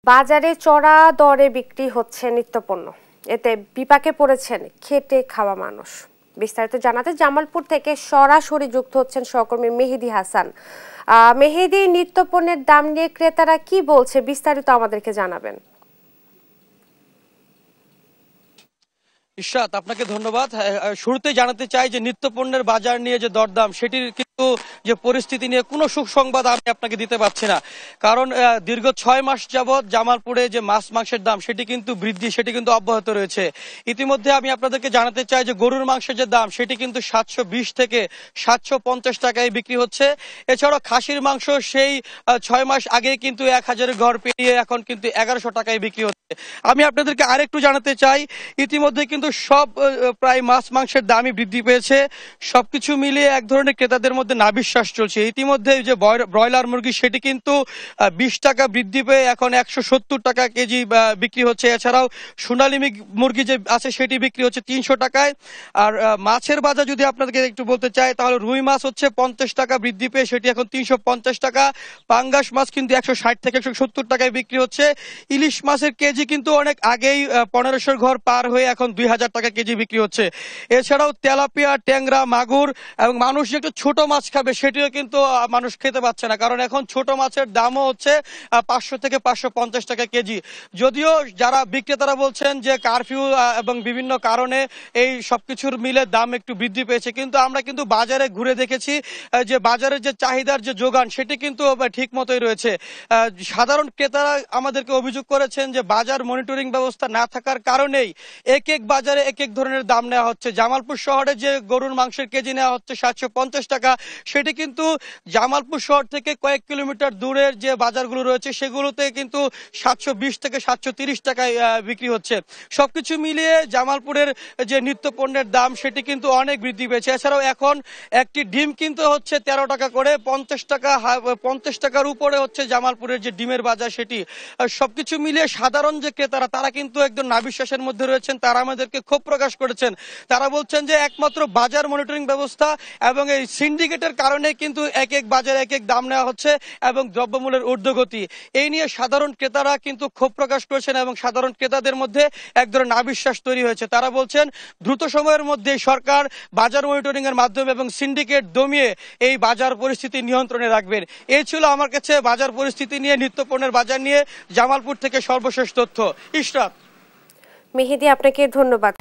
বাজারে চড়া দরে বিক্রি হচ্ছে নিত্যপণ্য, এতে বিপাকে পড়েছেন খেটে খাওয়া মানুষ। বিস্তারিত জানাতে জামালপুর থেকে সরাসরি যুক্ত হচ্ছেন সহকর্মী মেহেদী হাসান। মেহেদী, নিত্যপণ্যের দাম নিয়ে ক্রেতারা কি বলছে, বিস্তারিত আমাদেরকে জানাবেন। ইশরাত, আপনাকে ধন্যবাদ। শুরুতেই জানাতে চাই যে নিত্যপণ্যের বাজার নিয়ে যে দরদাম, সেটির কিন্তু যে পরিস্থিতি নিয়ে কোনো সুসংবাদ আমি আপনাকে দিতে পারছি না। কারণ দীর্ঘ ৬ মাস যাবৎ জামালপুরে যে মাংসের দাম সেটি কিন্তু বৃদ্ধি, সেটি কিন্তু অব্যাহত রয়েছে। ইতিমধ্যে আমি আপনাদেরকে জানাতে চাই যে গরুর মাংসের যে দাম সেটি কিন্তু ৭২০ থেকে ৭৫০ টাকায় বিক্রি হচ্ছে। এছাড়াও খাসির মাংস সেই ৬ মাস আগে কিন্তু ১,০০০ ঘর পেরিয়ে এখন কিন্তু ১১০০ টাকায় বিক্রি হচ্ছে। আমি আপনাদেরকে আরেকটু জানাতে চাই, ইতিমধ্যে কিন্তু সব প্রায় মাংসের দামই বৃদ্ধি পেয়েছে। সবকিছু মিলিয়ে এক ধরনের ক্রেতাদের মধ্যে নাভিশ্বাস চলছে। ইতিমধ্যে যে ব্রয়লার মুরগি সেটি কিন্তু ২০ টাকা বৃদ্ধি পেয়ে এখন ১৭০ টাকা কেজি বিক্রি হচ্ছে। এছাড়াও সোনালী মুরগি যে আছে সেটি বিক্রি হচ্ছে ৩০০ টাকায়। আর মাছের বাজার যদি আপনাদেরকে একটু বলতে চাই, তাহলে রুই মাছ হচ্ছে ৫০ টাকা বৃদ্ধি পেয়ে সেটি এখন ৩৫০ টাকা। পাঙ্গাস মাছ কিন্তু ১৬০ থেকে ১৭০ টাকায় বিক্রি হচ্ছে। ইলিশ মাছের কেজি কিন্তু অনেক আগেই ১৫০০ ঘর পার হয়ে এখন ২০০০ টাকা কেজি বিক্রি হচ্ছে। এছাড়াও তেলাপিয়া, ট্যাংরা, মাগুর এবং মানুষ যে একটু ছোট মাছ খাবে সেটিও কিন্তু মানুষ খেতে পাচ্ছে না, কারণ এখন ছোট মাছের দামও হচ্ছে ৫০০ থেকে ৫৫০ টাকা কেজি। যদিও যারা বিক্রেতারা বলছেন যে কারফিউ এবং বিভিন্ন কারণে এই সবকিছুর মিলে দাম একটু বৃদ্ধি পেয়েছে, কিন্তু আমরা কিন্তু বাজারে ঘুরে দেখেছি যে বাজারের যে চাহিদার যে যোগান সেটি কিন্তু ঠিক মতোই রয়েছে। সাধারণ ক্রেতারা আমাদেরকে অভিযোগ করেছেন যে বাজার মনিটরিং ব্যবস্থা না থাকার কারণেই এক এক বাজারে এক এক ধরনের দাম নেওয়া হচ্ছে। জামালপুর শহরে যে গরুর মাংসের কেজি নেওয়া হচ্ছে ৭৫০ টাকা, সেটি কিন্তু জামালপুর শহর থেকে কয়েক কিলোমিটার দূরের যে বাজারগুলো রয়েছে সেগুলোতে কিন্তু ৭২০ থেকে ৭৩০ টাকায় বিক্রি হচ্ছে। সবকিছু মিলিয়ে জামালপুরের যে নিত্যপণ্যের দাম সেটি কিন্তু অনেক বৃদ্ধি পেয়েছে। এছাড়াও এখন একটি ডিম কিনতে হচ্ছে ১৩ টাকা করে, ৫০ টাকার উপরে হচ্ছে জামালপুরের যে ডিমের বাজার সেটি। সবকিছু মিলিয়ে সাধারণ যে ক্রেতারা তারা কিন্তু একদম নাভিশ্বাসের মধ্যে রয়েছেন। তারা আমাদেরকে ক্ষোভ প্রকাশ করেছেন। তারা বলছেন যে একমাত্র বাজার মনিটরিং ব্যবস্থা এবং এই সিন্ডিকেটের কারণে কিন্তু এক এক বাজারে এক এক দাম নেওয়া হচ্ছে এবং দ্রব্যমূল্যের ঊর্ধ্বগতি, এই নিয়ে সাধারণ ক্রেতারা কিন্তু ক্ষোভ প্রকাশ করেছেন এবং সাধারণ ক্রেতাদের মধ্যে এক ধরনের নাভিশ্বাস তৈরি হয়েছে। তারা বলছেন দ্রুত সময়ের মধ্যে সরকার বাজার মনিটরিং এর মাধ্যমে এবং সিন্ডিকেট দমিয়ে এই বাজার পরিস্থিতি নিয়ন্ত্রণে রাখবেন। এই ছিল আমার কাছে বাজার পরিস্থিতি নিয়ে, নিত্যপণ্যের বাজার নিয়ে জামালপুর থেকে সর্বশেষ তথ্য। ইশরাত। মেহেদী, আপনাকে ধন্যবাদ।